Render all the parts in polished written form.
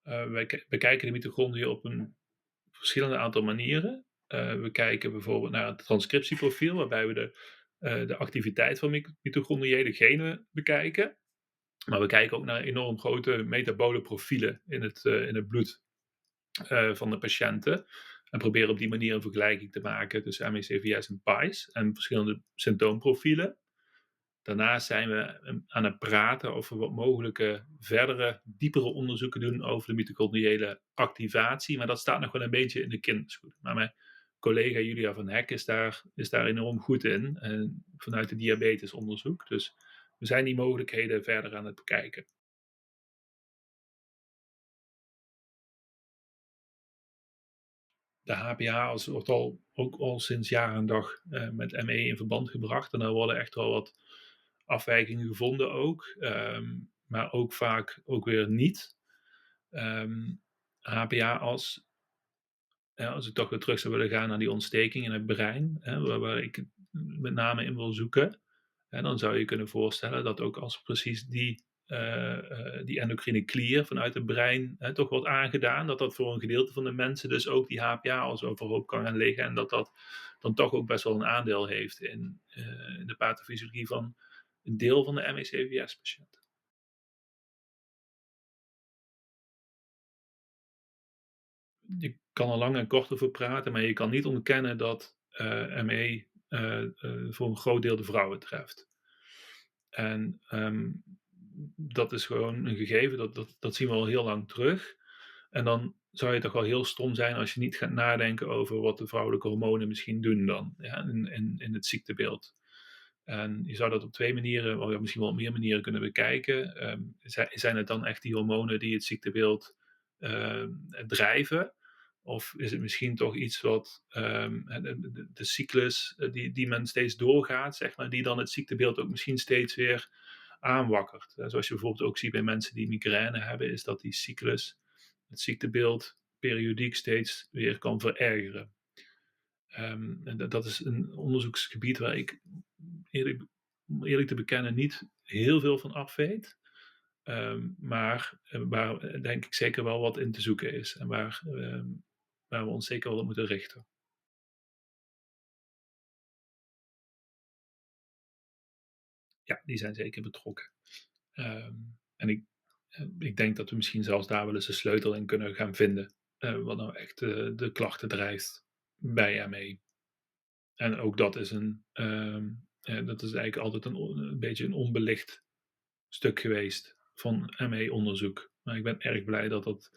Wij bekijken de mitochondriën op een verschillende aantal manieren. We kijken bijvoorbeeld naar het transcriptieprofiel, waarbij we de activiteit van mitochondriële genen bekijken. Maar we kijken ook naar enorm grote metabole profielen in het bloed van de patiënten. En proberen op die manier een vergelijking te maken tussen ME/CVS en PAIS en verschillende symptoomprofielen. Daarnaast zijn we aan het praten over wat mogelijke verdere, diepere onderzoeken doen over de mitochondriële activatie. Maar dat staat nog wel een beetje in de kinderschoenen. Maar mijn collega Julia van Hek is daar enorm goed in, vanuit het diabetesonderzoek. Dus we zijn die mogelijkheden verder aan het bekijken. De HPA wordt ook al sinds jaar en dag met ME in verband gebracht. En er worden echt wel wat afwijkingen gevonden ook. Maar ook vaak ook weer niet. HPA als ik toch weer terug zou willen gaan naar die ontsteking in het brein, waar ik met name in wil zoeken. En dan zou je kunnen voorstellen dat ook als precies die endocrine klier vanuit het brein toch wordt aangedaan, dat dat voor een gedeelte van de mensen dus ook die HPA als overhoop kan gaan liggen. En dat dat dan toch ook best wel een aandeel heeft in de pathofysiologie van een deel van de ME/CVS-patiënten. Je kan er lang en kort over praten, maar je kan niet ontkennen dat ME voor een groot deel de vrouwen treft. En dat is gewoon een gegeven, dat zien we al heel lang terug. En dan zou je toch wel heel stom zijn als je niet gaat nadenken over wat de vrouwelijke hormonen misschien doen dan, ja, in het ziektebeeld. En je zou dat op twee manieren, of ja, misschien wel op meer manieren kunnen bekijken. Zijn het dan echt die hormonen die het ziektebeeld drijven? Of is het misschien toch iets wat de cyclus die men steeds doorgaat, zeg maar, die dan het ziektebeeld ook misschien steeds weer aanwakkert. Zoals je bijvoorbeeld ook ziet bij mensen die migraine hebben, is dat die cyclus, het ziektebeeld, periodiek steeds weer kan verergeren. En dat is een onderzoeksgebied waar ik, eerlijk, om eerlijk te bekennen, niet heel veel van af weet. Maar waar denk ik zeker wel wat in te zoeken is. En waar we ons zeker wel op moeten richten. Ja, die zijn zeker betrokken. Ehm, en ik denk dat we misschien zelfs daar wel eens een sleutel in kunnen gaan vinden. Wat nou echt de klachten drijft bij ME. En ook dat is dat is eigenlijk altijd een beetje een onbelicht stuk geweest van ME-onderzoek. Maar ik ben erg blij dat dat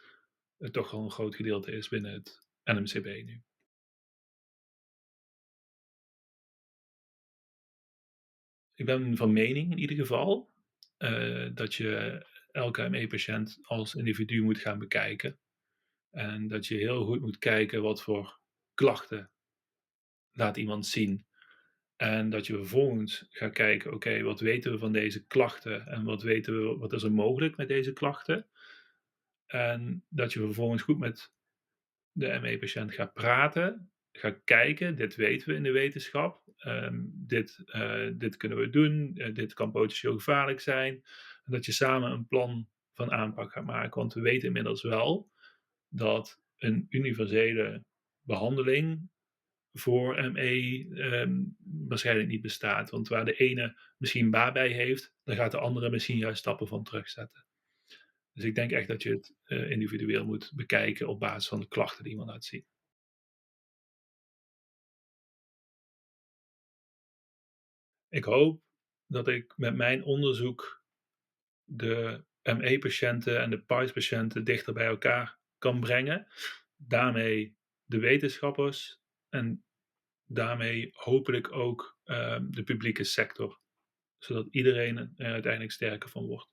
toch wel een groot gedeelte is binnen het NMCB nu. Ik ben van mening in ieder geval dat je elke ME-patiënt als individu moet gaan bekijken. En dat je heel goed moet kijken wat voor klachten laat iemand zien. En dat je vervolgens gaat kijken, oké, wat weten we van deze klachten en wat is er mogelijk met deze klachten? En dat je vervolgens goed met de ME-patiënt gaat praten, gaat kijken, dit weten we in de wetenschap, dit kunnen we doen, dit kan potentieel gevaarlijk zijn. En dat je samen een plan van aanpak gaat maken, want we weten inmiddels wel dat een universele behandeling voor ME waarschijnlijk niet bestaat. Want waar de ene misschien baat bij heeft, dan gaat de andere misschien juist stappen van terugzetten. Dus ik denk echt dat je het individueel moet bekijken op basis van de klachten die iemand laat zien. Ik hoop dat ik met mijn onderzoek de ME-patiënten en de PAIS-patiënten dichter bij elkaar kan brengen. Daarmee de wetenschappers en daarmee hopelijk ook de publieke sector, zodat iedereen er uiteindelijk sterker van wordt.